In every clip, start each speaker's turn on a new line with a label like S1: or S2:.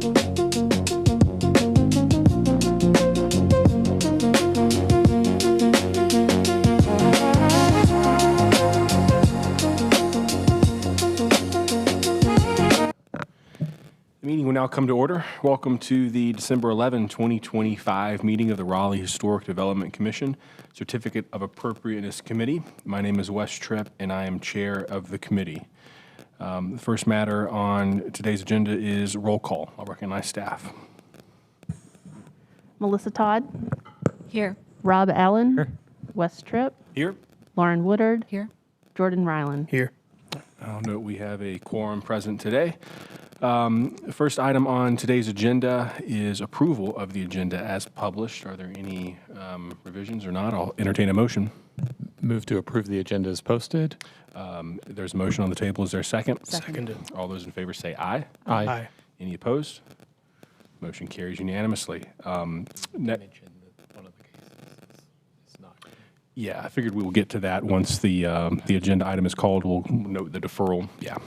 S1: The meeting will now come to order. Welcome to the December 11, 2025 meeting of the Raleigh Historic Development Commission Certificate of Appropriateness Committee. My name is Wes Tripp, and I am chair of the committee. The first matter on today's agenda is roll call. I'll recognize staff.
S2: Melissa Todd.
S3: Here.
S2: Rob Allen.
S4: Here.
S2: Wes Tripp.
S1: Here.
S2: Lauren Woodard.
S3: Here.
S2: Jordan Ryland.
S4: Here.
S1: I'll note we have a quorum present today. The first item on today's agenda is approval of the agenda as published. Are there any revisions or not? I'll entertain a motion.
S4: Move to approve the agenda as posted.
S1: There's a motion on the table. Is there a second?
S4: Seconded.
S1: All those in favor say aye.
S4: Aye.
S1: Any opposed? Motion carries unanimously. Yeah, I figured we will get to that once the agenda item is called. We'll note the deferral. Yeah.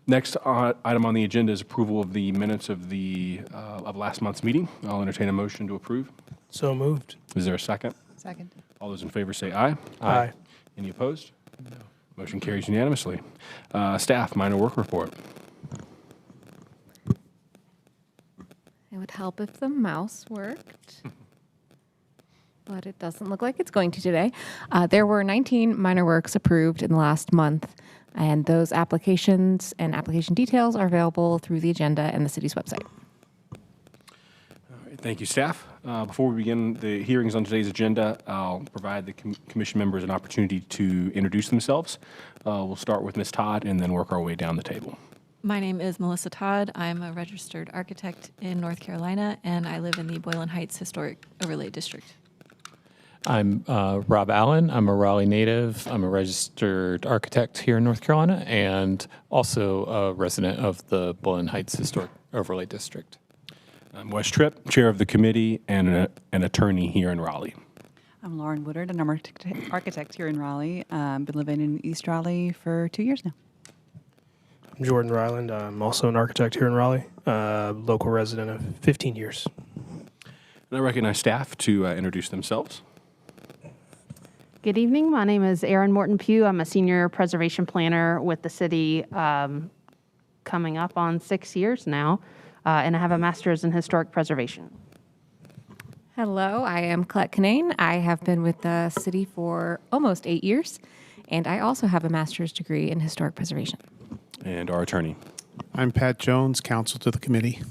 S1: Next item on the agenda is approval of the minutes of of last month's meeting. I'll entertain a motion to approve.
S5: So moved.
S1: Is there a second?
S3: Second.
S1: All those in favor say aye.
S5: Aye.
S1: Any opposed? No. Motion carries unanimously. Staff, minor work report.
S3: It would help if the mouse worked, but it doesn't look like it's going to today. There were 19 minor works approved in the last month, and those applications and application details are available through the agenda and the city's website.
S1: All right, thank you, staff. Before we begin the hearings on today's agenda, I'll provide the commission members an opportunity to introduce themselves. We'll start with Ms. Todd and then work our way down the table.
S6: My name is Melissa Todd. I'm a registered architect in North Carolina, and I live in the Boylan Heights Historic Overlay District.
S4: I'm Rob Allen. I'm a Raleigh native. I'm a registered architect here in North Carolina and also a resident of the Boylan Heights Historic Overlay District.
S1: I'm Wes Tripp, chair of the committee and an attorney here in Raleigh.
S7: I'm Lauren Woodard, and I'm an architect here in Raleigh. Been living in East Raleigh for 2 years now.
S5: I'm Jordan Ryland. I'm also an architect here in Raleigh, local resident of 15 years.
S1: And I recognize staff to introduce themselves.
S2: Good evening. My name is Erin Morton Pugh. I'm a senior preservation planner with the city coming up on 6 years now, and I have a master's in historic preservation.
S3: Hello, I am Colette Canane. I have been with the city for almost 8 years, and I also have a master's degree in historic preservation.
S1: And our attorney.
S8: I'm Pat Jones, counsel to the committee.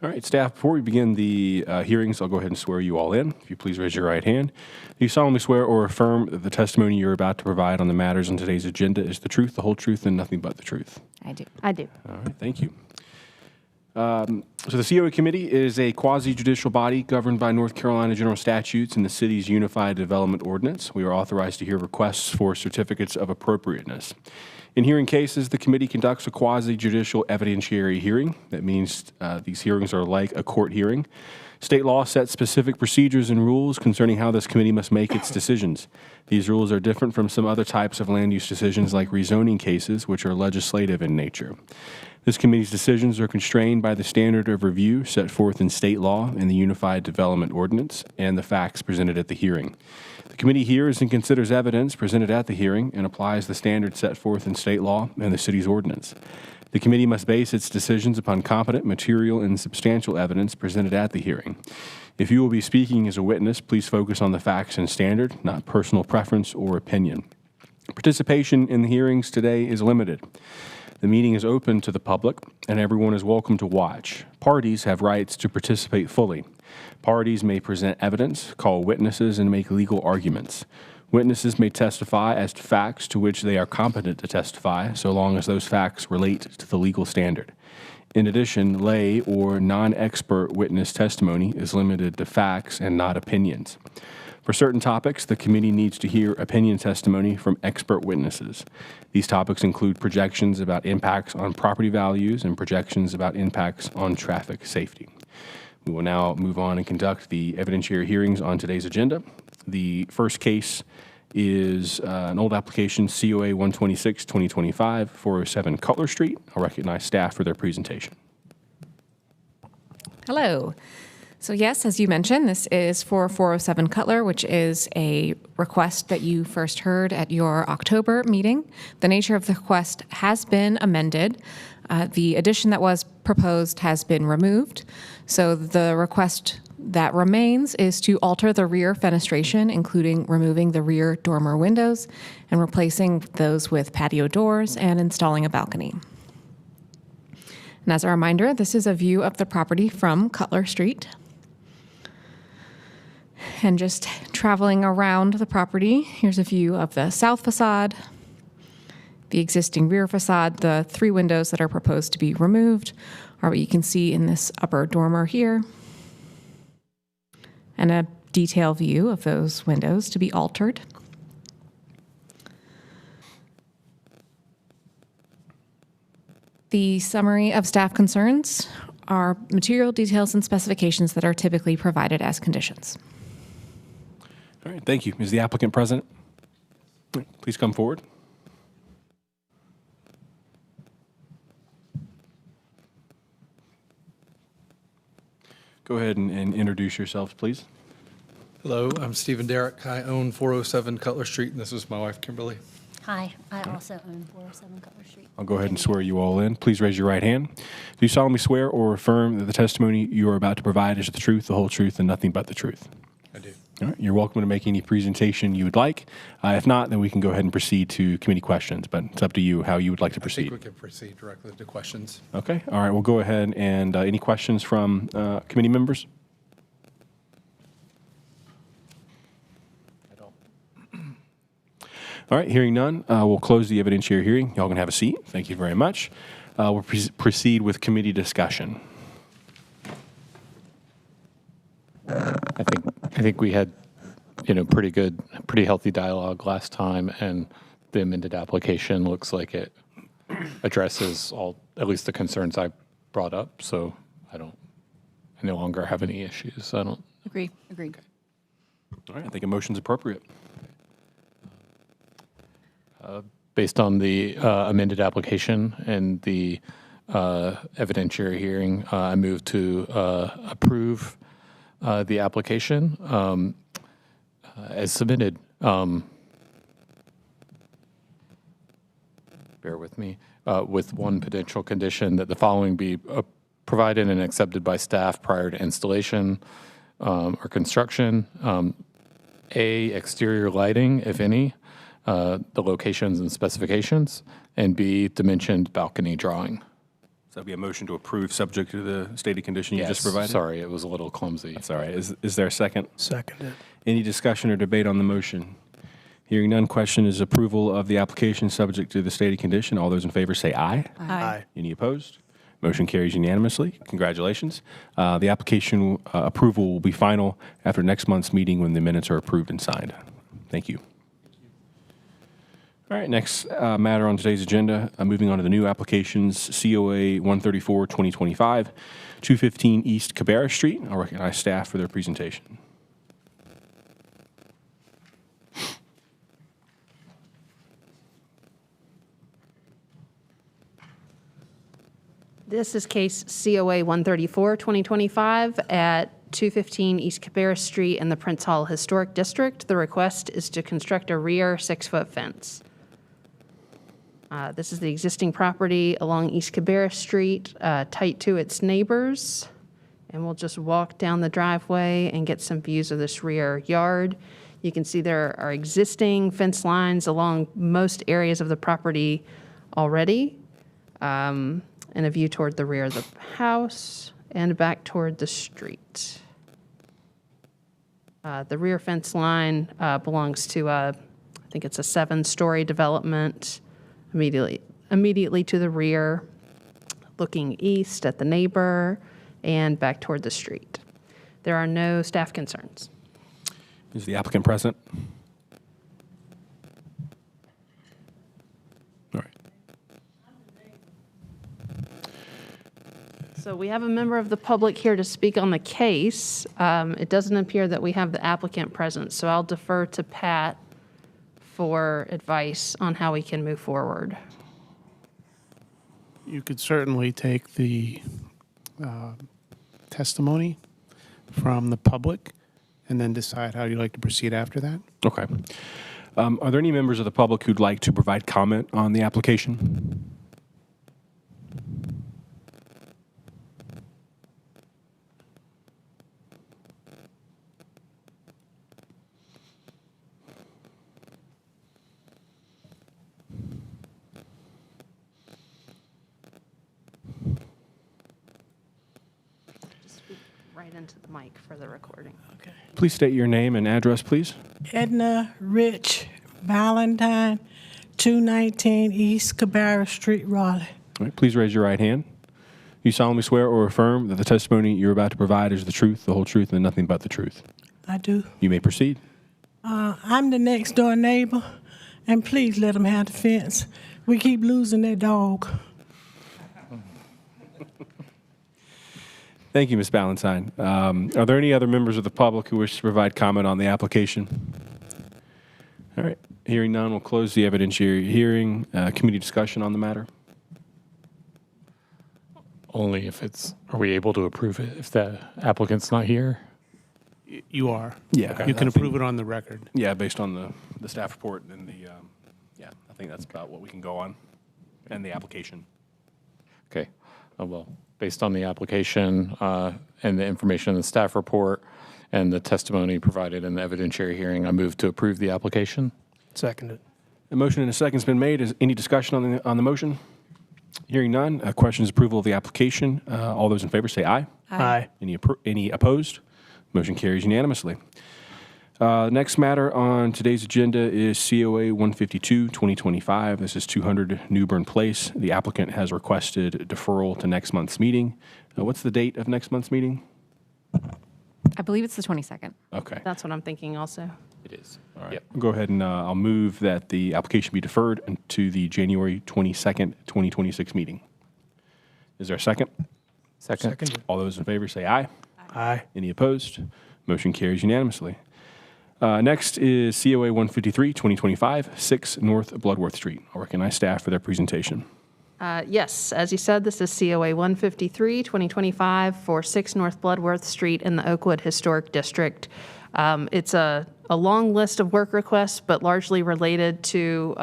S1: All right, staff, before we begin the hearings, I'll go ahead and swear you all in. If you please raise your right hand. Do you solemnly swear or affirm that the testimony you're about to provide on the matters on today's agenda is the truth, the whole truth, and nothing but the truth?
S3: I do.
S2: I do.
S1: All right, thank you. So the COA Committee is a quasi-judicial body governed by North Carolina general statutes and the city's Unified Development Ordinance. We are authorized to hear requests for certificates of appropriateness. In hearing cases, the committee conducts a quasi-judicial evidentiary hearing. That means these hearings are like a court hearing. State law sets specific procedures and rules concerning how this committee must make its decisions. These rules are different from some other types of land use decisions like rezoning cases, which are legislative in nature. This committee's decisions are constrained by the standard of review set forth in state law and the Unified Development Ordinance and the facts presented at the hearing. The committee hears and considers evidence presented at the hearing and applies the standards set forth in state law and the city's ordinance. The committee must base its decisions upon competent, material, and substantial evidence presented at the hearing. If you will be speaking as a witness, please focus on the facts and standard, not personal preference or opinion. Participation in the hearings today is limited. The meeting is open to the public, and everyone is welcome to watch. Parties have rights to participate fully. Parties may present evidence, call witnesses, and make legal arguments. Witnesses may testify as to facts to which they are competent to testify, so long as those facts relate to the legal standard. In addition, lay or non-expert witness testimony is limited to facts and not opinions. For certain topics, the committee needs to hear opinion testimony from expert witnesses. These topics include projections about impacts on property values and projections about impacts on traffic safety. We will now move on and conduct the evidentiary hearings on today's agenda. The first case is an old application, COA 126-2025, 407 Cutler Street. I'll recognize staff for their presentation.
S3: Hello. So yes, as you mentioned, this is for 407 Cutler, which is a request that you first heard at your October meeting. The nature of the request has been amended. The addition that was proposed has been removed. So the request that remains is to alter the rear fenestration, including removing the rear dormer windows and replacing those with patio doors and installing a balcony. And as a reminder, this is a view of the property from Cutler Street. And just traveling around the property, here's a view of the south facade, the existing rear facade. The 3 windows that are proposed to be removed are what you can see in this upper dormer here, and a detail view of those windows to be altered. The summary of staff concerns are material details and specifications that are typically provided as conditions.
S1: All right, thank you. Is the applicant present? Please come forward. Go ahead and introduce yourselves, please.
S9: Hello, I'm Stephen Derrick. I own 407 Cutler Street, and this is my wife, Kimberly.
S10: Hi, I also own 407 Cutler Street.
S1: I'll go ahead and swear you all in. Please raise your right hand. Do you solemnly swear or affirm that the testimony you are about to provide is the truth, the whole truth, and nothing but the truth?
S9: I do.
S1: All right, you're welcome to make any presentation you would like. If not, then we can go ahead and proceed to committee questions, but it's up to you how you would like to
S9: I
S1: proceed.
S9: think we can proceed directly to questions.
S1: Okay, all right, we'll go ahead and any questions from committee members?
S9: I don't.
S1: All right, hearing none, we'll close the evidentiary hearing. Y'all can have a seat. Thank you very much. We'll proceed with committee discussion.
S4: I think we had, pretty healthy dialogue last time, and the amended application looks like it addresses at least the concerns I brought up. So I no longer have any issues. I don't.
S6: Agree.
S10: Agreed.
S1: All right, I think a motion's appropriate.
S4: Based on the amended application and the evidentiary hearing, I move to approve the application as submitted. Bear with me. With one potential condition that the following be provided and accepted by staff prior to installation or construction. A, exterior lighting, if any, the locations and specifications, and B, dimensioned balcony drawing.
S1: So that'd be a motion to approve subject to the stated condition you just provided?
S4: Sorry, it was a little clumsy.
S1: That's all right. Is there a second?
S5: Seconded.
S1: Any discussion or debate on the motion? Hearing none, question is approval of the application subject to the stated condition. All those in favor say aye.
S5: Aye.
S1: Any opposed? Motion carries unanimously. Congratulations. The application approval will be final after next month's meeting when the minutes are approved and signed. Thank you. All right, next matter on today's agenda, moving on to the new applications, COA 134-2025, 215 East Cabarrus Street. I'll recognize staff for their presentation.
S2: This is case COA 134-2025 at 215 East Cabarrus Street in the Prince Hall Historic District. The request is to construct a rear 6-foot fence. This is the existing property along East Cabarrus Street, tight to its neighbors. And we'll just walk down the driveway and get some views of this rear yard. You can see there are existing fence lines along most areas of the property already. And a view toward the rear of the house and back toward the street. The rear fence line belongs to, I think it's a 7-story development immediately to the rear, looking east at the neighbor and back toward the street. There are no staff concerns.
S1: Is the applicant present? All right.
S2: So we have a member of the public here to speak on the case. It doesn't appear that we have the applicant present, so I'll defer to Pat for advice on how we can move forward.
S8: You could certainly take the testimony from the public and then decide how you'd like to proceed after that.
S1: Okay. Are there any members of the public who'd like to provide comment on the application?
S2: Just speak right into the mic for the recording.
S11: Okay.
S1: Please state your name and address, please.
S11: Edna Rich Valentine, 219 East Cabarrus Street, Raleigh.
S1: All right, please raise your right hand. You solemnly swear or affirm that the testimony you're about to provide is the truth, the whole truth, and nothing but the truth.
S11: I do.
S1: You may proceed.
S11: I'm the next door neighbor, and please let them have the fence. We keep losing that dog.
S1: Thank you, Ms. Ballantyne. Are there any other members of the public who wish to provide comment on the application? All right. Hearing none, we'll close the evidentiary hearing. Committee discussion on the matter?
S4: Only if it's, are we able to approve it if the applicant's not here?
S8: You are.
S1: Yeah.
S8: You can approve it on the record.
S1: Yeah, based on the staff report and I think that's about what we can go on, and the application.
S4: Okay. Well, based on the application and the information in the staff report and the testimony provided in the evidentiary hearing, I move to approve the application.
S5: Seconded.
S1: A motion and a second's been made. Is any discussion on the motion? Hearing none. Questions, approval of the application. All those in favor say aye.
S5: Aye.
S1: Any opposed? Motion carries unanimously. Next matter on today's agenda is COA 152-2025. This is 200 Newbern Place. The applicant has requested deferral to next month's meeting. What's the date of next month's meeting?
S3: I believe it's the 22nd.
S1: Okay.
S2: That's what I'm thinking also.
S4: It is.
S1: All right.
S4: Yep.
S1: Go ahead and I'll move that the application be deferred to the January 22nd, 2026 meeting. Is there a second?
S4: Second.
S5: Seconded.
S1: All those in favor say aye.
S5: Aye.
S1: Any opposed? Motion carries unanimously. Next is COA 153-2025, 6 North Bloodworth Street. I'll recognize staff for their presentation.
S2: Yes, as you said, this is COA 153-2025 for 6 North Bloodworth Street in the Oakwood Historic District. It's a long list of work requests, but largely related to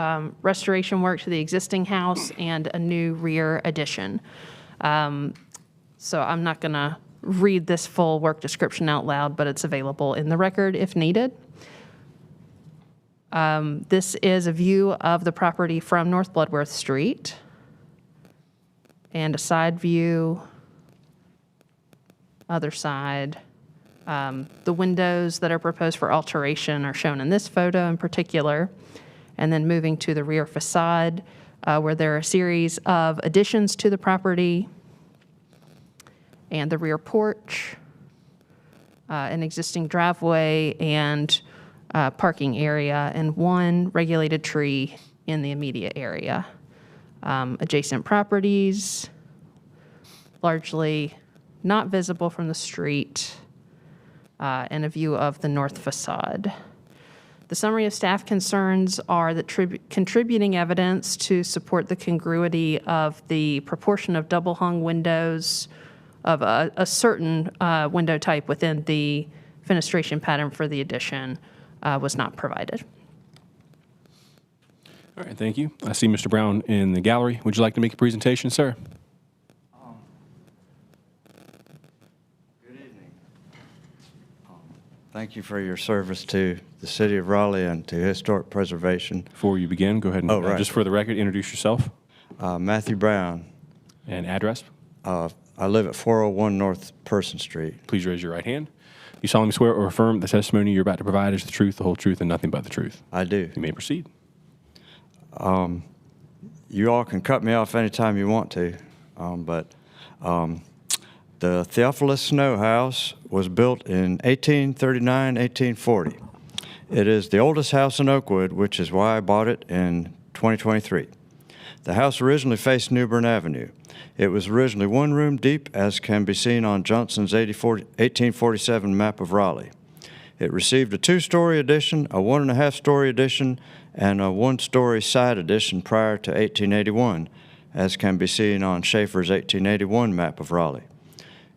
S2: restoration work to the existing house and a new rear addition. So I'm not going to read this full work description out loud, but it's available in the record if needed. This is a view of the property from North Bloodworth Street and a side view, other side. The windows that are proposed for alteration are shown in this photo in particular. And then moving to the rear facade, where there are a series of additions to the property and the rear porch, an existing driveway and parking area, and one regulated tree in the immediate area. Adjacent properties, largely not visible from the street, and a view of the north facade. The summary of staff concerns are that contributing evidence to support the congruity of the proportion of double-hung windows of a certain window type within the fenestration pattern for the addition was not provided.
S1: All right, thank you. I see Mr. Brown in the gallery. Would you like to make a presentation, sir?
S12: Good evening. Thank you for your service to the city of Raleigh and to historic preservation.
S1: Before you begin, go ahead and,
S12: right.
S1: just for the record, introduce yourself.
S12: Matthew Brown.
S1: And address.
S12: I live at 401 North Person Street.
S1: Please raise your right hand. You solemnly swear or affirm the testimony you're about to provide is the truth, the whole truth, and nothing but the truth.
S12: I do.
S1: You may proceed.
S12: You all can cut me off anytime you want to, but the Theophilus Snow House was built in 1839-1840. It is the oldest house in Oakwood, which is why I bought it in 2023. The house originally faced Newbern Avenue. It was originally one room deep, as can be seen on Johnson's 1847 map of Raleigh. It received a 2-story addition, a 1.5-story addition, and a 1-story side addition prior to 1881, as can be seen on Schaefer's 1881 map of Raleigh.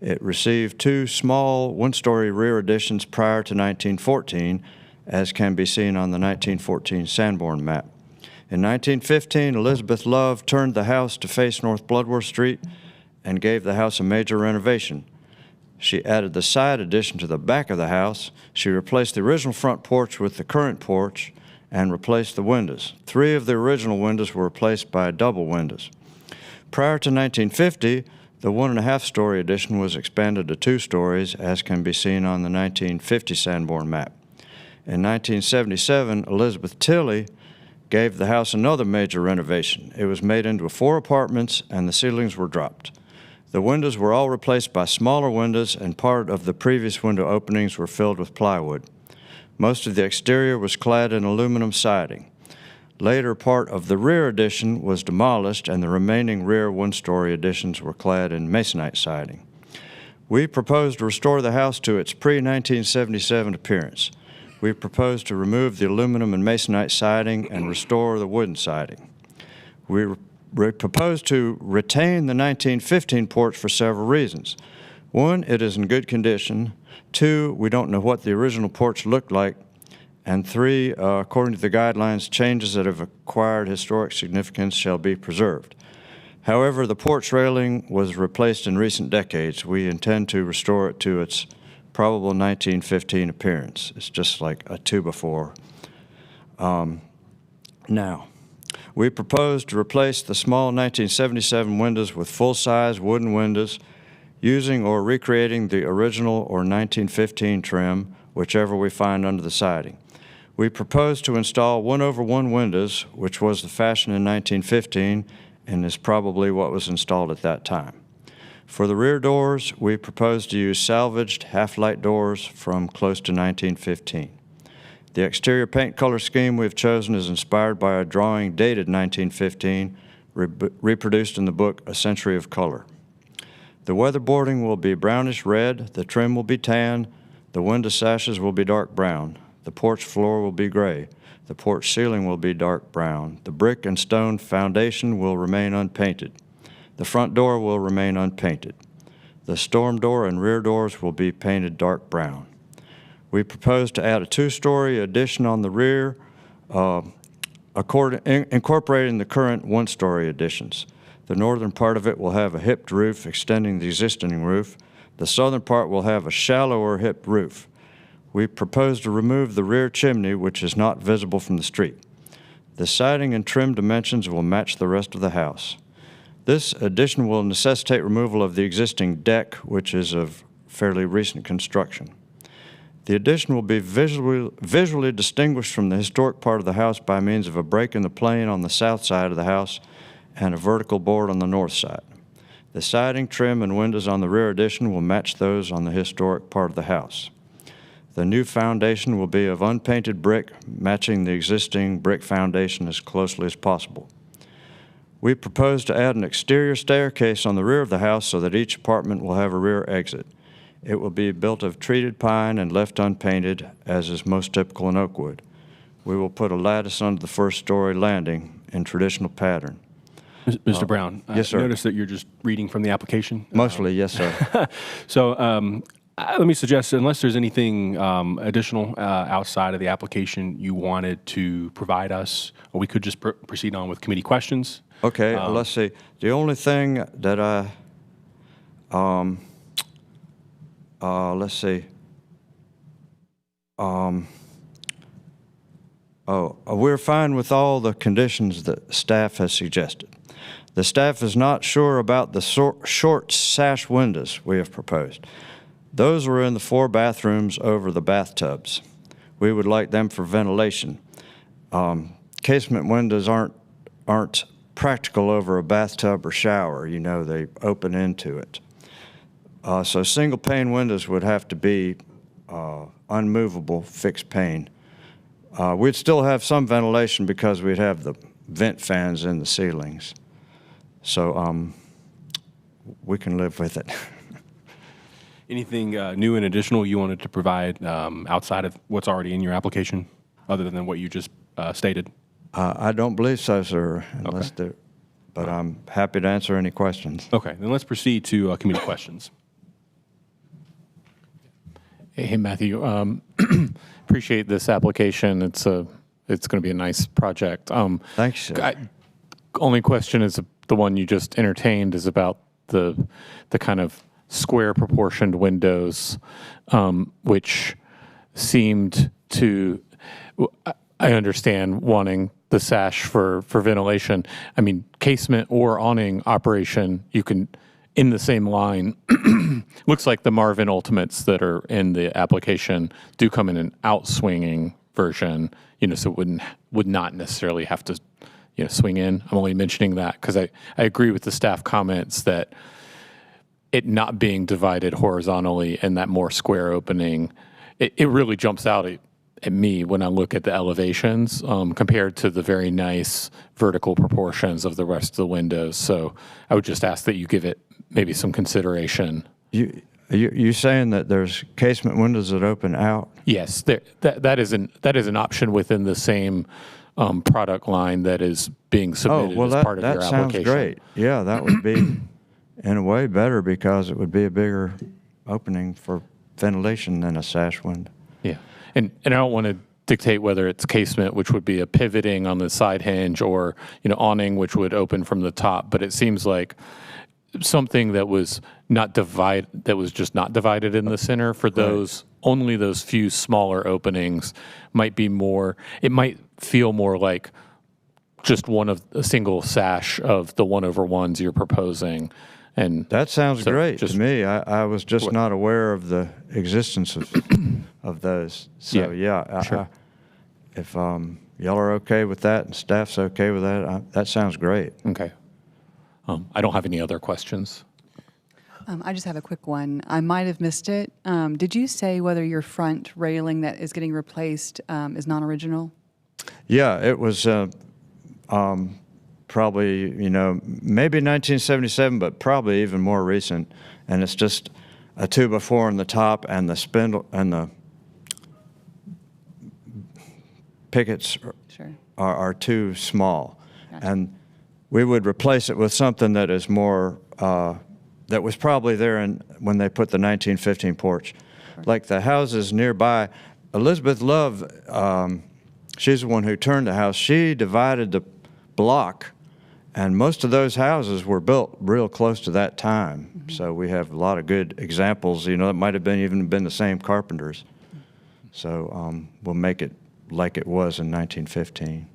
S12: It received 2 small one-story rear additions prior to 1914, as can be seen on the 1914 Sanborn map. In 1915, Elizabeth Love turned the house to face North Bloodworth Street and gave the house a major renovation. She added the side addition to the back of the house. She replaced the original front porch with the current porch and replaced the windows. 3 of the original windows were replaced by double windows. Prior to 1950, the 1.5-story addition was expanded to 2 stories, as can be seen on the 1950 Sanborn map. In 1977, Elizabeth Tilley gave the house another major renovation. It was made into 4 apartments, and the ceilings were dropped. The windows were all replaced by smaller windows, and part of the previous window openings were filled with plywood. Most of the exterior was clad in aluminum siding. Later, part of the rear addition was demolished, and the remaining rear 1-story additions were clad in masonite siding. We propose to restore the house to its pre-1977 appearance. We propose to remove the aluminum and masonite siding and restore the wooden siding. We propose to retain the 1915 porch for several reasons. 1, it is in good condition. 2, we don't know what the original porch looked like. And 3, according to the guidelines, changes that have acquired historic significance shall be preserved. However, the porch railing was replaced in recent decades. We intend to restore it to its probable 1915 appearance. It's just like a 2x4. Now, we propose to replace the small 1977 windows with full-size wooden windows using or recreating the original or 1915 trim, whichever we find under the siding. We propose to install 1/1 windows, which was the fashion in 1915 and is probably what was installed at that time. For the rear doors, we propose to use salvaged half-light doors from close to 1915. The exterior paint color scheme we've chosen is inspired by a drawing dated 1915, reproduced in the book A Century of Color. The weatherboarding will be brownish red, the trim will be tan, the window sashes will be dark brown, the porch floor will be gray, the porch ceiling will be dark brown, the brick and stone foundation will remain unpainted, the front door will remain unpainted, the storm door and rear doors will be painted dark brown. We propose to add a 2-story addition on the rear, incorporating the current 1-story additions. The northern part of it will have a hipped roof extending the existing roof. The southern part will have a shallower hipped roof. We propose to remove the rear chimney, which is not visible from the street. The siding and trim dimensions will match the rest of the house. This addition will necessitate removal of the existing deck, which is of fairly recent construction. The addition will be visually distinguished from the historic part of the house by means of a break in the plane on the south side of the house and a vertical board on the north side. The siding, trim, and windows on the rear addition will match those on the historic part of the house. The new foundation will be of unpainted brick, matching the existing brick foundation as closely as possible. We propose to add an exterior staircase on the rear of the house so that each apartment will have a rear exit. It will be built of treated pine and left unpainted, as is most typical in Oakwood. We will put a lattice under the 1st-story landing in traditional pattern.
S1: Mr. Brown,
S12: yes, sir.
S1: I noticed that you're just reading from the application.
S12: Mostly, yes, sir.
S1: So let me suggest, unless there's anything additional outside of the application you wanted to provide us, or we could just proceed on with committee questions.
S12: Okay, let's see. The only thing that let's see. We're fine with all the conditions that staff has suggested. The staff is not sure about the short sash windows we have proposed. Those are in the 4 bathrooms over the bathtubs. We would like them for ventilation. Casement windows aren't practical over a bathtub or shower. You know, they open into it. So single pane windows would have to be unmovable fixed pane. We'd still have some ventilation because we'd have the vent fans in the ceilings. So we can live with it.
S1: Anything new and additional you wanted to provide outside of what's already in your application, other than what you just stated?
S12: I don't believe so, sir, unless but I'm happy to answer any questions.
S1: Okay, then let's proceed to committee questions.
S4: Hey, Matthew. Appreciate this application. It's going to be a nice project.
S12: Thanks. Sir.
S4: Only question is the one you just entertained is about the kind of square proportioned windows, which seemed to. I understand wanting the sash for ventilation. I mean, casement or awning operation, you can, in the same line, looks like the Marvin Ultimates that are in the application do come in an outswinging version, so it would not necessarily have to, swing in. I'm only mentioning that because I agree with the staff comments that it not being divided horizontally and that more square opening, it really jumps out at me when I look at the elevations compared to the very nice vertical proportions of the rest of the windows. So I would just ask that you give it maybe some consideration.
S12: You saying that there's casement windows that open out?
S4: Yes, that is an option within the same product line that is being submitted as part of your application.
S12: That sounds great. Yeah, that would be in a way better because it would be a bigger opening for ventilation than a sash window.
S4: Yeah. And I don't want to dictate whether it's casement, which would be a pivoting on the side hinge, or awning, which would open from the top. But it seems like something that was just not divided in the center for only those few smaller openings might be more. It might feel more like just a single sash of the 1/1s you're proposing. And
S12: that sounds great to me. I was just not aware of the existence of those. So
S4: sure.
S12: If y'all are okay with that and staff's okay with that, that sounds great.
S4: Okay. I don't have any other questions.
S7: I just have a quick one. I might have missed it. Did you say whether your front railing that is getting replaced is non-original?
S12: Yeah, it was probably, maybe 1977, but probably even more recent. And it's just a 2x4 on the top, and the spindle and the pickets are too small. Gotcha. And we would replace it with something that is more, that was probably there when they put the 1915 porch. Sure. Like the houses nearby, Elizabeth Love, she's the one who turned the house. She divided the block, and most of those houses were built real close to that time. Mm-hmm. So we have a lot of good examples. It might have even been the same carpenters. So we'll make it like it was in 1915.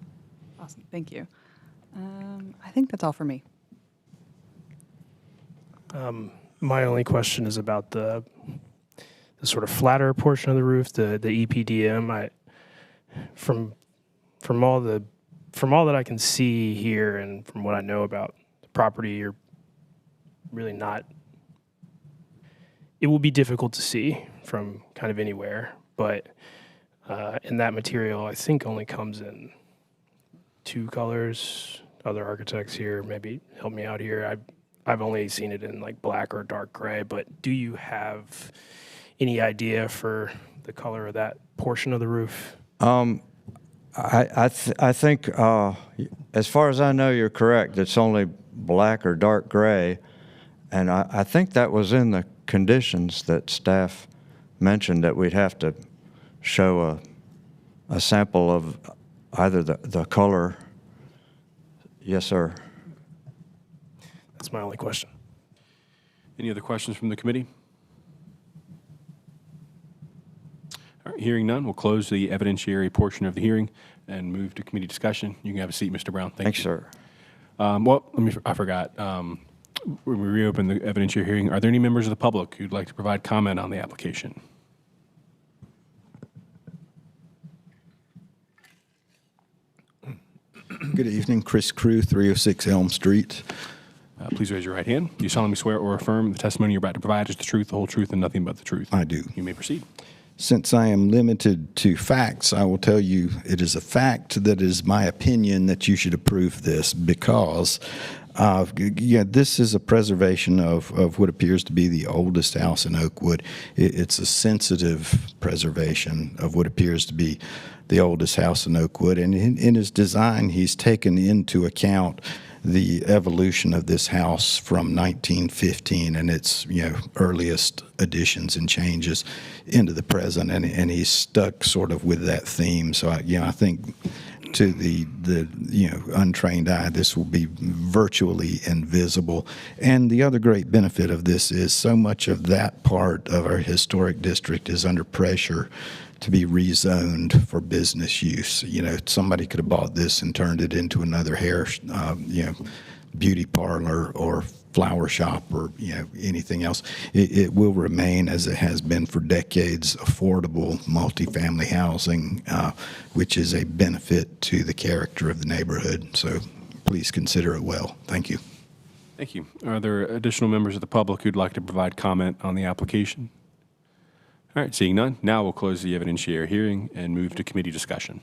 S7: Awesome, thank you. I think that's all for me.
S5: My only question is about the sort of flatter portion of the roof, the EPDM. From all that I can see here and from what I know about the property, you're really not. It will be difficult to see from kind of anywhere, but and that material I think only comes in 2 colors. Other architects here maybe help me out here. I've only seen it in like black or dark gray, but do you have any idea for the color of that portion of the roof?
S12: I think, as far as I know, you're correct. It's only black or dark gray, and I think that was in the conditions that staff mentioned, that we'd have to show a sample of either the color. Yes, sir.
S5: That's my only question.
S1: Any other questions from the committee? All right, hearing none, we'll close the evidentiary portion of the hearing and move to committee discussion. You can have a seat, Mr. Brown. Thanks,
S12: sir.
S1: I forgot. When we reopen the evidentiary hearing, are there any members of the public who'd like to provide comment on the application?
S13: Good evening, Chris Crew, 306 Elm Street.
S1: Please raise your right hand. Do you solemnly swear or affirm the testimony you're about to provide is the truth, the whole truth, and nothing but the truth?
S13: I do.
S1: You may proceed.
S13: Since I am limited to facts, I will tell you it is a fact that is my opinion that you should approve this because this is a preservation of what appears to be the oldest house in Oakwood. It's a sensitive preservation of what appears to be the oldest house in Oakwood. And in his design, he's taken into account the evolution of this house from 1915 and its earliest additions and changes into the present, and he's stuck sort of with that theme. So I think to the untrained eye, this will be virtually invisible. And the other great benefit of this is so much of that part of our historic district is under pressure to be rezoned for business use. Somebody could have bought this and turned it into another hair, beauty parlor or flower shop or anything else. It will remain, as it has been for decades, affordable multifamily housing, which is a benefit to the character of the neighborhood. So please consider it well. Thank you.
S1: Thank you. Are there additional members of the public who'd like to provide comment on the application? All right, seeing none, now we'll close the evidentiary hearing and move to committee discussion.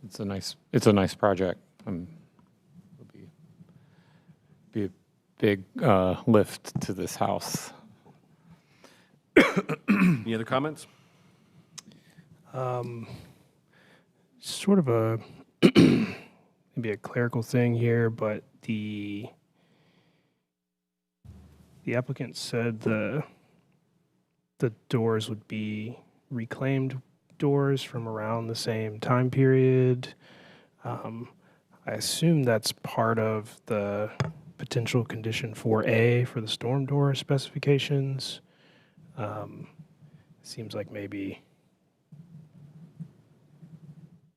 S4: It's a nice project. It'll be a big lift to this house.
S1: Any other comments?
S5: Sort of a maybe a clerical thing here, but the applicant said the doors would be reclaimed doors from around the same time period. I assume that's part of the potential condition 4A for the storm door specifications. Seems like maybe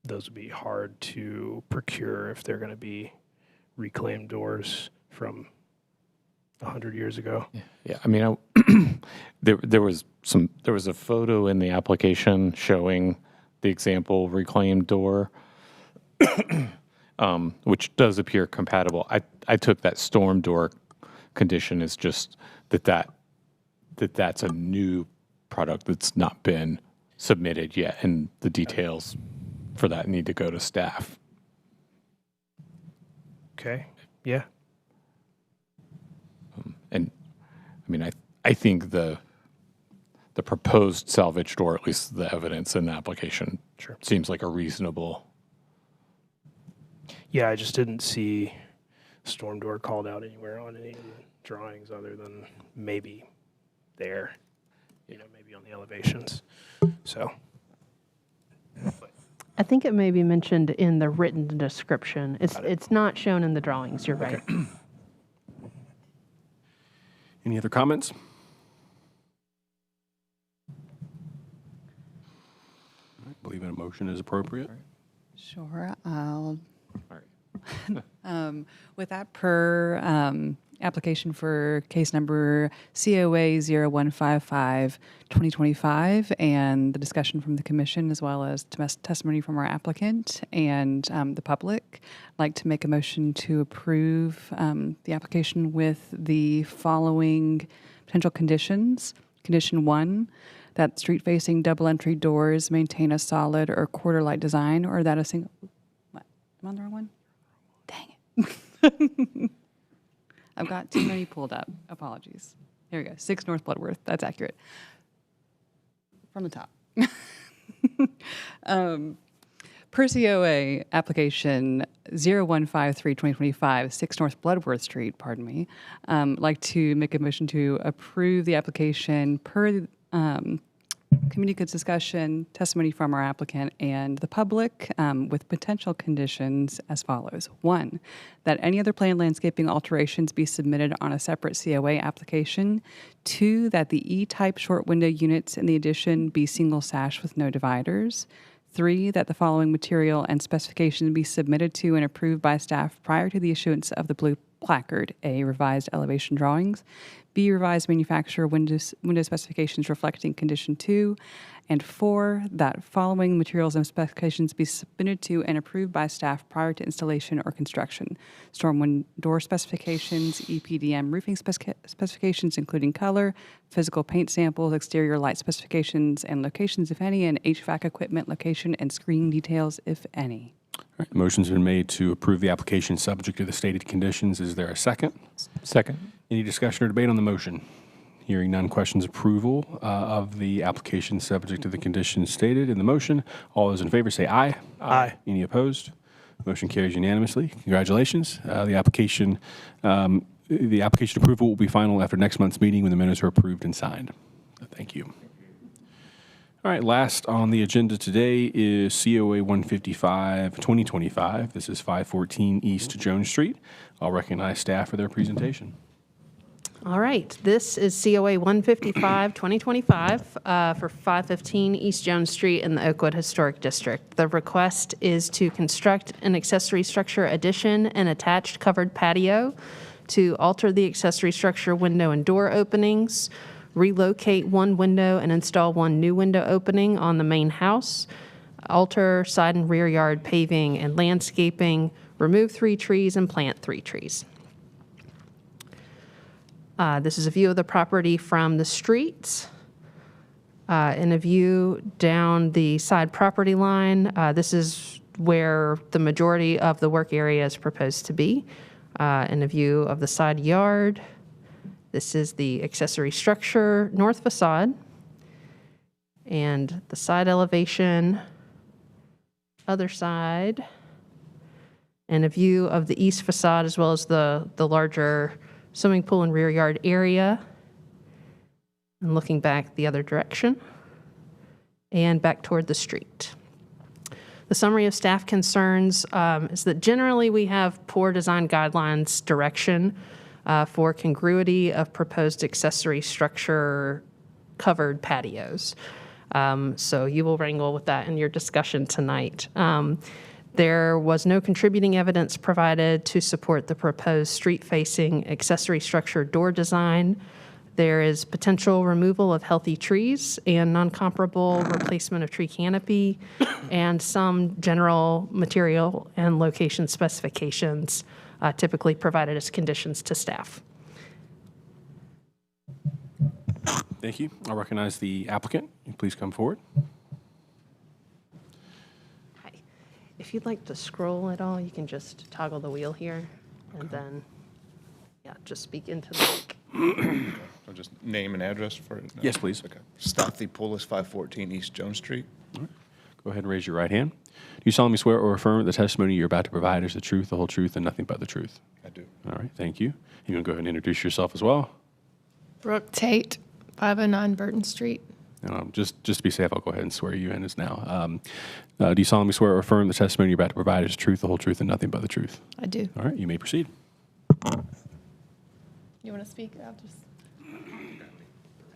S5: those would be hard to procure if they're going to be reclaimed doors from 100 years ago.
S4: Yeah. I mean, there was a photo in the application showing the example reclaimed door, which does appear compatible. I took that storm door condition as just that's a new product that's not been submitted yet, and the details for that need to go to staff.
S5: Okay. Yeah.
S4: And I mean, I think the proposed salvage door, at least the evidence in the application,
S5: Sure.
S4: seems like a reasonable.
S5: Yeah, I just didn't see storm door called out anywhere on any of the drawings other than maybe there, maybe on the elevations. So.
S2: I think it may be mentioned in the written description. It's not shown in the drawings, you're right.
S1: Okay. Any other comments? I believe a motion is appropriate.
S7: Sure. I'll.
S4: All right.
S7: With that, per application for case number COA 0155-2025, and the discussion from the commission, as well as testimony from our applicant and the public, I'd like to make a motion to approve the application with the following potential conditions. Condition 1, that street-facing double-entry doors maintain a solid or quarter-light design, or that a single... What? Am I on the wrong one? Dang it. I've got too many pulled up. Apologies. Here we go. 6 North Bloodworth. That's accurate. From the top. Per COA application 0153-2025, 6 North Bloodworth Street, pardon me, I'd like to make a motion to approve the application per community goods discussion, testimony from our applicant and the public, with potential conditions as follows. 1, that any other planned landscaping alterations be submitted on a separate COA application. 2, that the E-type short window units in the addition be single sash with no dividers. 3, that the following material and specifications be submitted to and approved by staff prior to the issuance of the blue placard. A, revised elevation drawings. B, revised manufacturer window specifications reflecting condition 2. And 4, that following materials and specifications be submitted to and approved by staff prior to installation or construction. Storm door specifications, EPDM roofing specifications, including color, physical paint samples, exterior light specifications and locations, if any, and HVAC equipment location and screening details, if any.
S1: All right, motion's been made to approve the application subject to the stated conditions. Is there a second?
S4: Second.
S1: Any discussion or debate on the motion? Hearing none, questions, approval of the application subject to the conditions stated in the motion. All those in favor say aye.
S5: Aye.
S1: Any opposed? Motion carries unanimously. Congratulations. The application approval will be final after next month's meeting when the minutes are approved and signed. Thank you. All right, last on the agenda today is COA 155 2025. This is 514 East Jones Street. I'll recognize staff for their presentation.
S2: All right, this is COA 155 2025 for 515 East Jones Street in the Oakwood Historic District. The request is to construct an accessory structure addition and attached covered patio, to alter the accessory structure window and door openings, relocate one window and install one new window opening on the main house, alter side and rear yard paving and landscaping, remove 3 trees and plant 3 trees. This is a view of the property from the street. And a view down the side property line. This is where the majority of the work area is proposed to be. And a view of the side yard. This is the accessory structure north facade. And the side elevation, other side. And a view of the east facade as well as the larger swimming pool and rear yard area. And looking back the other direction. And back toward the street. The summary of staff concerns is that generally we have poor design guidelines direction for congruity of proposed accessory structure covered patios. So you will wrangle with that in your discussion tonight. There was no contributing evidence provided to support the proposed street-facing accessory structure door design. There is potential removal of healthy trees and non-comparable replacement of tree canopy and some general material and location specifications typically provided as conditions to staff.
S1: Thank you. I'll recognize the applicant. Please come forward.
S2: Hi. If you'd like to scroll at all, you can just toggle the wheel here and then, just speak into the mic.
S14: Or just name and address for it? No.
S1: Yes, please.
S14: Okay. Stothy Poulos, 514 East Jones Street.
S1: All right. Go ahead and raise your right hand. Do you solemnly swear or affirm that the testimony you're about to provide is the truth, the whole truth, and nothing but the truth?
S14: I do.
S1: All right. Thank you. You want to go ahead and introduce yourself as well?
S15: Brooke Tate, 509 Burton Street.
S1: Just to be safe, I'll go ahead and swear you in as now. Do you solemnly swear or affirm the testimony you're about to provide is the truth, the whole truth, and nothing but the truth?
S15: I do.
S1: All right. You may proceed.
S15: You want to speak? I'll just.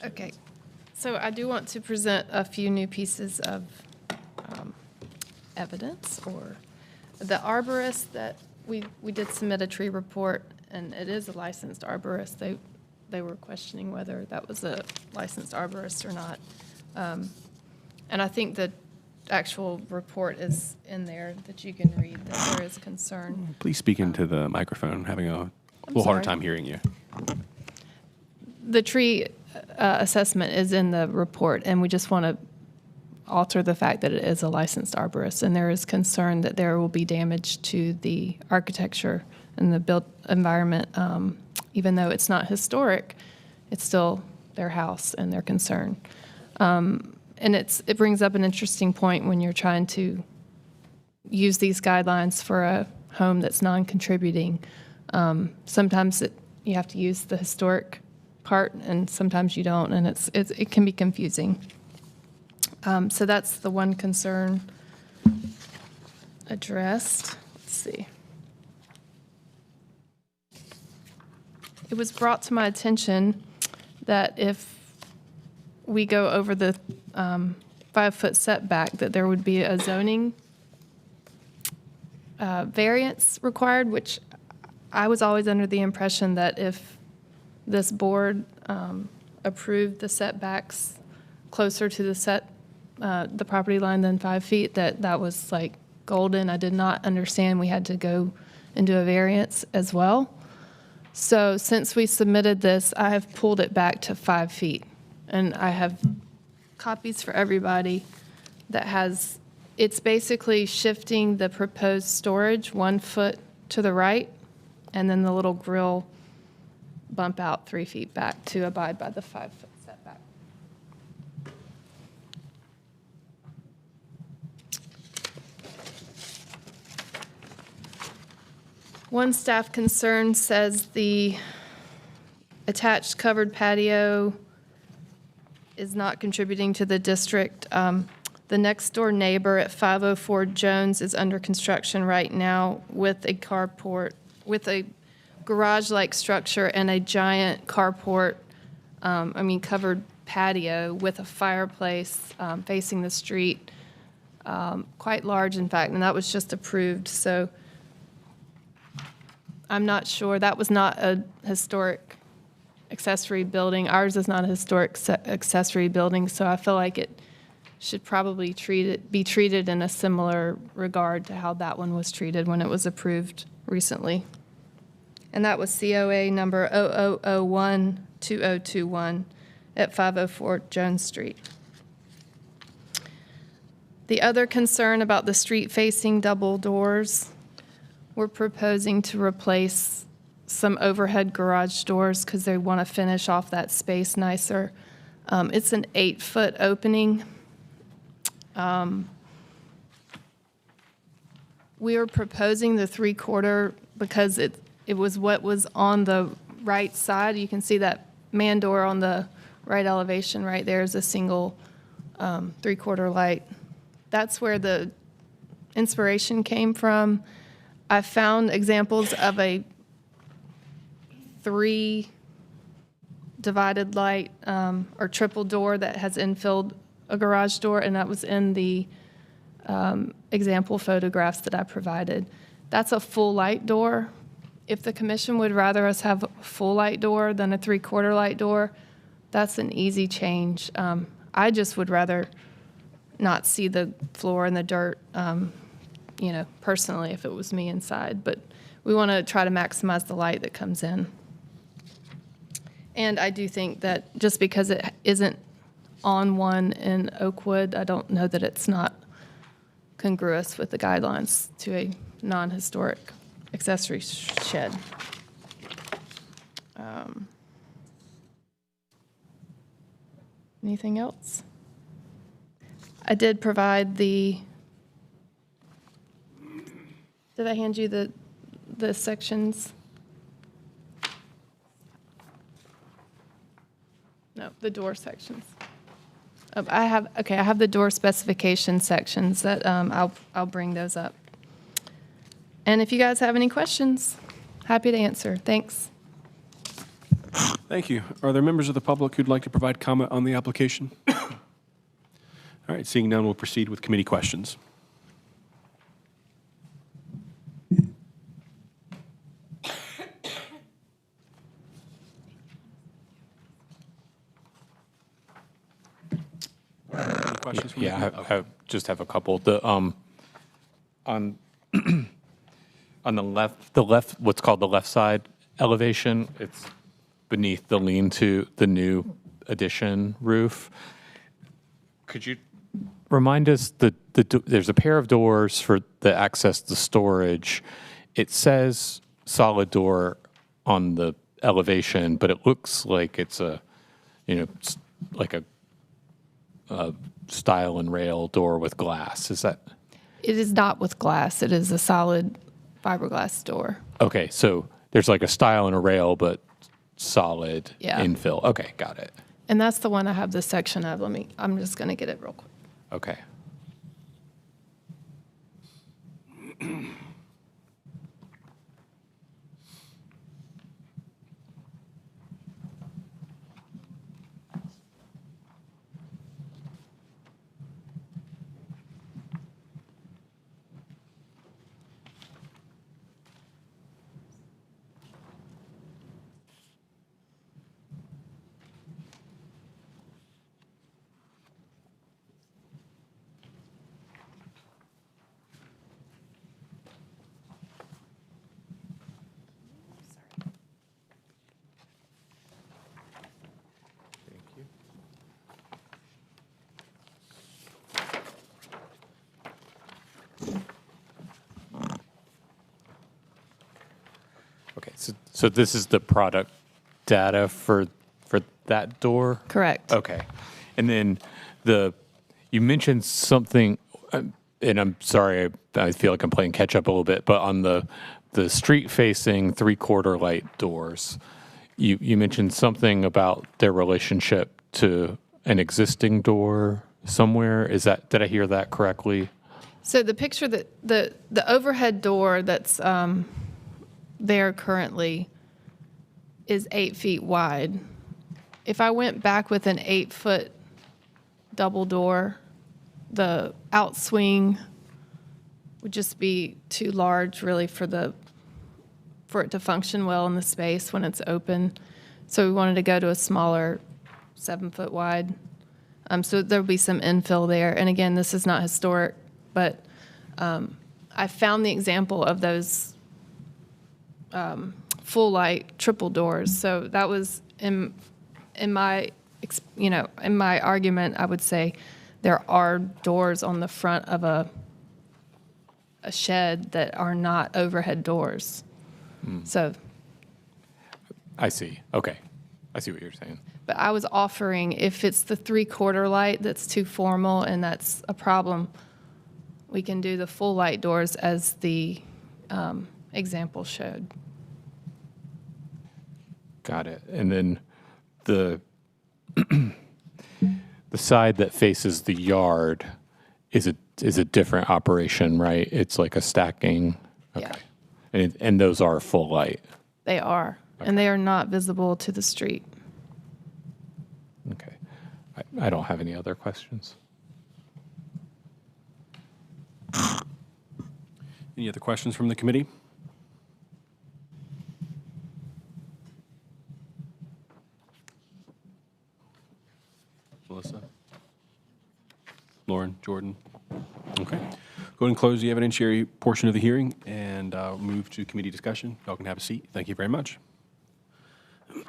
S15: Okay. So I do want to present a few new pieces of evidence. Or the arborist that we did submit a tree report, and it is a licensed arborist. They were questioning whether that was a licensed arborist or not. And I think the actual report is in there that you can read, that there is concern.
S1: Please speak into the microphone. I'm having a little harder time hearing you.
S15: The tree assessment is in the report, and we just want to alter the fact that it is a licensed arborist, and there is concern that there will be damage to the architecture and the built environment. Even though it's not historic, it's still their house and their concern. And it brings up an interesting point when you're trying to use these guidelines for a home that's non-contributing. Sometimes you have to use the historic part, and sometimes you don't, and it can be confusing. So that's the one concern addressed. Let's see. It was brought to my attention that if we go over the 5-foot setback, that there would be a zoning variance required, which I was always under the impression that if this board approved the setbacks closer to the property line than 5 feet, that was like golden. I did not understand we had to go into a variance as well. So since we submitted this, I have pulled it back to 5 feet. And I have copies for everybody that has, it's basically shifting the proposed storage 1 foot to the right, and then the little grill bump out 3 feet back to abide by the 5-foot setback. One staff concern says the attached covered patio is not contributing to the district. The next door neighbor at 504 Jones is under construction right now with a carport, with a garage-like structure and a giant carport, covered patio with a fireplace facing the street, quite large, in fact, and that was just approved. So I'm not sure. That was not a historic accessory building. Ours is not a historic accessory building, so I feel like it should probably be treated in a similar regard to how that one was treated when it was approved recently. And that was COA number 0001-2021 at 504 Jones Street. The other concern about the street-facing double doors, we're proposing to replace some overhead garage doors because they want to finish off that space nicer. It's an 8-foot opening. We are proposing the 3/4 because it was what was on the right side. You can see that man door on the right elevation right there is a single 3/4 light. That's where the inspiration came from. I found examples of a 3 divided light or triple door that has infilled a garage door, and that was in the example photographs that I provided. That's a full light door. If the commission would rather us have a full light door than a 3/4 light door, that's an easy change. I just would rather not see the floor and the dirt, personally, if it was me inside. But we want to try to maximize the light that comes in. And I do think that just because it isn't on one in Oakwood, I don't know that it's not congruous with the guidelines to a non-historic accessory shed. Anything else? I did provide did I hand you the sections? No, the door sections. I have the door specification sections that I'll bring those up. And if you guys have any questions, happy to answer. Thanks.
S1: Thank you. Are there members of the public who'd like to provide comment on the application? All right, seeing none, we'll proceed with committee questions. Any questions from the committee?
S4: I just have a couple. On the left, what's called the left side elevation, it's beneath the lean-to, the new addition roof. Could you remind us, there's a pair of doors for the access to storage. It says solid door on the elevation, but it looks like it's like a stile and rail door with glass. Is that?
S15: It is not with glass. It is a solid fiberglass door.
S4: Okay, so there's like a stile and a rail, but solid infill. Okay, got it.
S15: And that's the one I have this section of. I'm just going to get it real quick.
S4: Okay. Okay, so this is the product data for that door?
S15: Correct.
S4: Okay. And then you mentioned something, and I'm sorry, I feel like I'm playing catch up a little bit, but on the street-facing three-quarter light doors, you mentioned something about their relationship to an existing door somewhere. Did I hear that correctly?
S15: So the picture that the overhead door that's there currently is 8 feet wide. If I went back with an 8-foot double door, the outswing would just be too large really for it to function well in the space when it's open. So we wanted to go to a smaller 7-foot wide. So there'll be some infill there. And again, this is not historic, but I found the example of those full light triple doors. So that was in my argument, I would say there are doors on the front of a shed that are not overhead doors. So
S4: I see. Okay. I see what you're saying.
S15: But I was offering, if it's the 3/4 light that's too formal and that's a problem, we can do the full light doors as the example showed.
S4: Got it. And then the side that faces the yard is a different operation, right? It's like a stacking. Okay.
S15: Yeah.
S4: And those are full light.
S15: They are, and they are not visible to the street.
S4: Okay. I don't have any other questions.
S1: Any other questions from the committee? Melissa? Lauren? Jordan? Okay. Go ahead and close the evidentiary portion of the hearing and move to committee discussion. Y'all can have a seat. Thank you very much.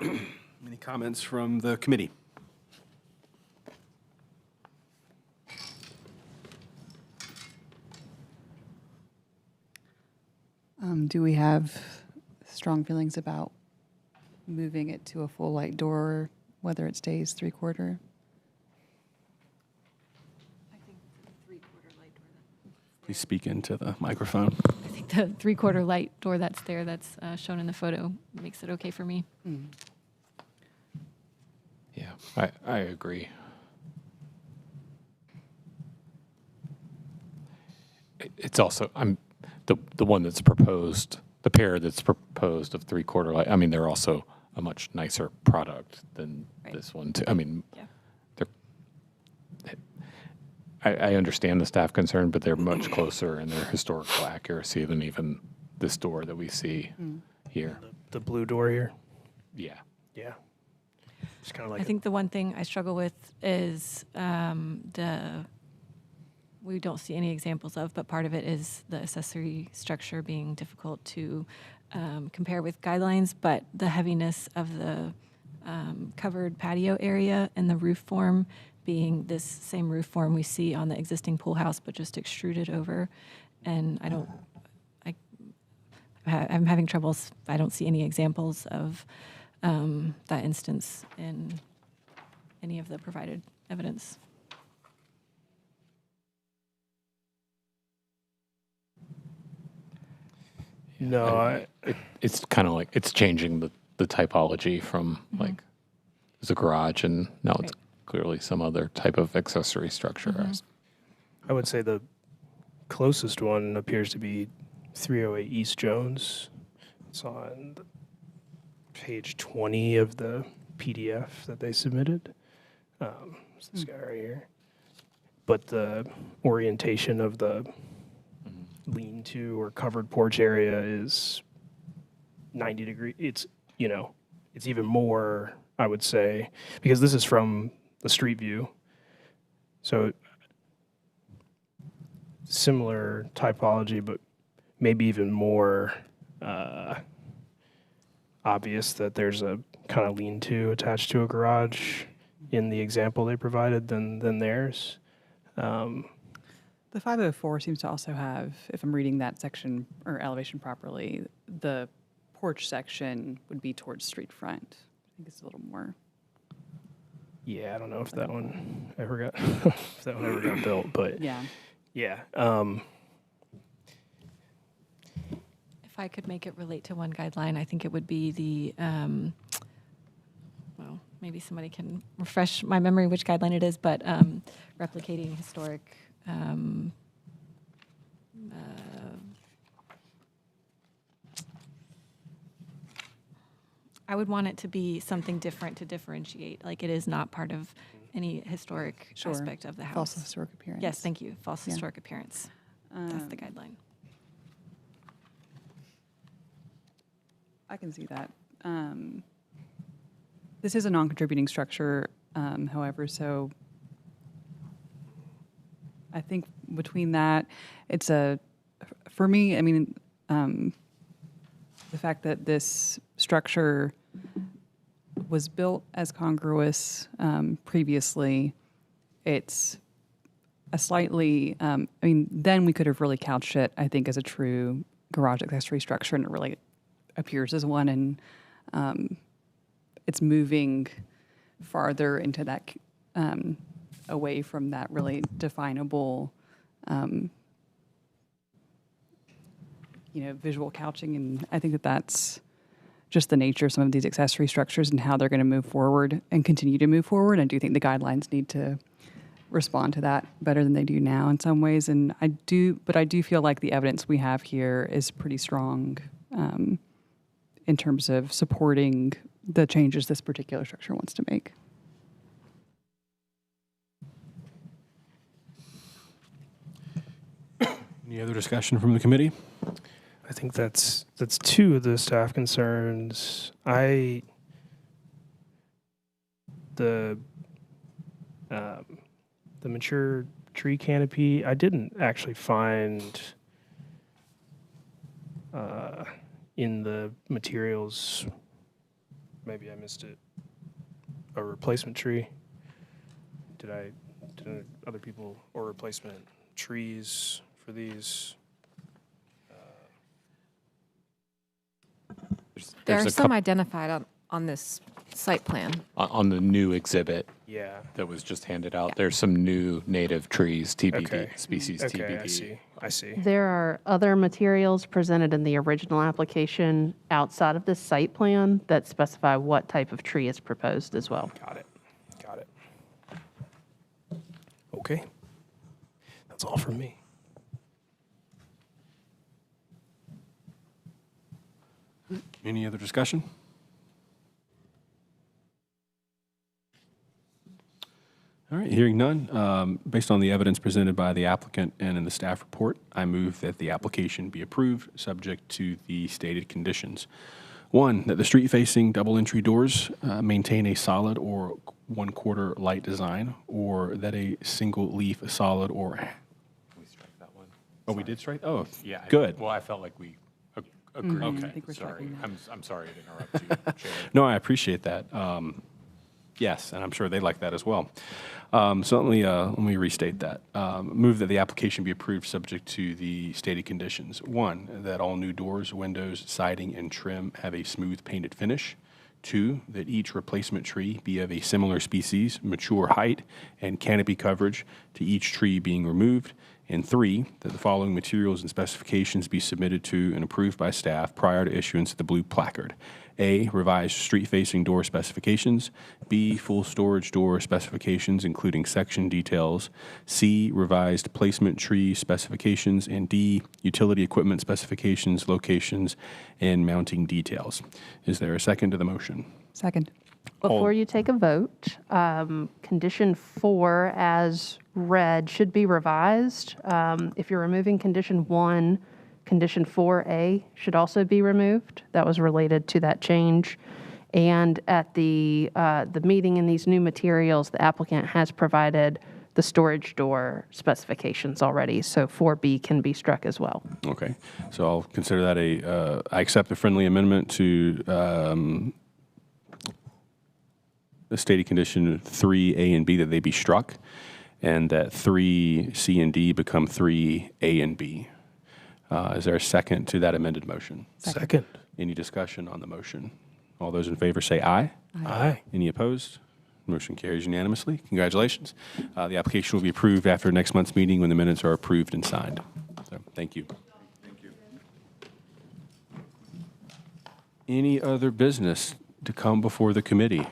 S1: Any comments from the committee?
S7: Do we have strong feelings about moving it to a full light door, whether it stays 3/4?
S1: Please speak into the microphone.
S6: I think the 3/4 light door that's there, that's shown in the photo, makes it okay for me.
S4: Yeah, I agree. It's also, the one that's proposed, the pair that's proposed of 3/4 light, I mean, they're also a much nicer product than this one too. I mean, I understand the staff concern, but they're much closer in their historical accuracy than even this door that we see here.
S5: The blue door here.
S4: Yeah.
S5: Yeah. It's kind of like
S6: I think the one thing I struggle with is we don't see any examples of, but part of it is the accessory structure being difficult to compare with guidelines, but the heaviness of the covered patio area and the roof form being this same roof form we see on the existing pool house, but just extruded over. And I'm having troubles. I don't see any examples of that instance in any of the provided evidence.
S5: No,
S4: it's kind of like it's changing the typology from like it's a garage and now it's clearly some other type of accessory structure.
S5: I would say the closest one appears to be 308 East Jones. It's on page 20 of the PDF that they submitted. It's this guy right here. But the orientation of the lean-to or covered porch area is 90 degrees. It's even more, I would say, because this is from the street view. So similar typology, but maybe even more obvious that there's a kind of lean-to attached to a garage in the example they provided than theirs.
S7: The 504 seems to also have, if I'm reading that section or elevation properly, the porch section would be towards street front. think it's a little more.
S5: Yeah, I don't know if that one ever got if that one ever got built, but
S7: Yeah.
S5: yeah.
S6: If I could make it relate to one guideline, I think it would be the, well, maybe somebody can refresh my memory which guideline it is, but replicating historic I would want it to be something different to differentiate, like it is not part of any historic
S7: Sure.
S6: aspect of the house.
S7: False historic appearance.
S6: Yes, thank you. False
S7: Yeah.
S6: historic appearance. That's the guideline.
S7: I can see that. This is a non-contributing structure, however, so I think between that, it's for me, I mean, the fact that this structure was built as congruous previously, it's a slightly, I mean, then we could have really couched it, I think, as a true garage accessory structure, and it really appears as one, and it's moving farther into that, away from that really definable, visual couching, and I think that that's just the nature of some of these accessory structures and how they're going to move forward and continue to move forward. I do think the guidelines need to respond to that better than they do now in some ways, and I do feel like the evidence we have here is pretty strong in terms of supporting the changes this particular structure wants to make.
S1: Any other discussion from the committee?
S5: I think that's two of the staff concerns. The mature tree canopy, I didn't actually find in the materials, maybe I missed it, a replacement tree. Did other people, or replacement trees for these?
S3: There are
S4: a
S3: some identified on this site plan.
S4: On the new exhibit
S5: Yeah.
S4: that was just handed out, there's some new native trees, TBD,
S5: Okay.
S4: species
S5: Okay,
S4: TBD.
S5: I see.
S2: There are other materials presented in the original application outside of this site plan that specify what type of tree is proposed as well.
S5: Got it. Okay. That's all from me.
S1: Any other discussion? All right, hearing none, based on the evidence presented by the applicant and in the staff report, I move that the application be approved, subject to the stated conditions. One, that the street-facing double-entry doors maintain a solid or one-quarter light design, or that a single-leaf solid or...
S4: Can we strike that one?
S1: Oh, we did strike? Oh,
S4: Yeah.
S1: good.
S4: Well, I felt like we agreed.
S1: Okay.
S7: I think we're
S4: Sorry.
S7: striking that.
S4: I'm sorry to interrupt you, Chair.
S1: No, I appreciate that. Yes, and I'm sure they like that as well. So let me restate that. Move that the application be approved subject to the stated conditions. One, that all new doors, windows, siding, and trim have a smooth painted finish. Two, that each replacement tree be of a similar species, mature height, and canopy coverage to each tree being removed. And three, that the following materials and specifications be submitted to and approved by staff prior to issuance of the blue placard. A, revised street-facing door specifications. B, full storage door specifications, including section details. C, revised placement tree specifications. And D, utility equipment specifications, locations, and mounting details. Is there a second to the motion?
S7: Second.
S2: Before you take a vote, condition 4 as read should be revised. If you're removing condition 1, condition 4A should also be removed. That was related to that change. And at the meeting in these new materials, the applicant has provided the storage door specifications already, so 4B can be struck as well.
S1: Okay, so I'll consider that I accept the friendly amendment to the stated condition 3A and B that they be struck, and that 3C and D become 3A and B. Is there a second to that amended motion?
S5: Second.
S1: Any discussion on the motion? All those in favor say aye.
S5: Aye.
S1: Any opposed? Motion carries unanimously. Congratulations. The application will be approved after next month's meeting when the minutes are approved and signed. So, thank you. Any other business to come before the committee?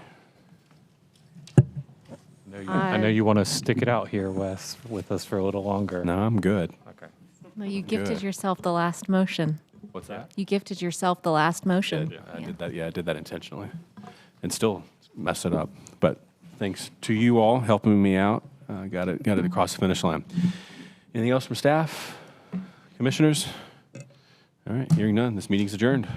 S4: I know you want to stick it out here, Wes, with us for a little longer.
S1: No, I'm good.
S4: Okay.
S3: No, you gifted
S1: Good.
S3: yourself the last motion.
S1: What's that?
S3: You gifted yourself the last motion.
S1: I did that. Yeah, I did that intentionally, and still messed it up. But thanks to you all helping me out. Got it across the finish line. Anything else from staff, commissioners? All right, hearing none. This meeting's adjourned.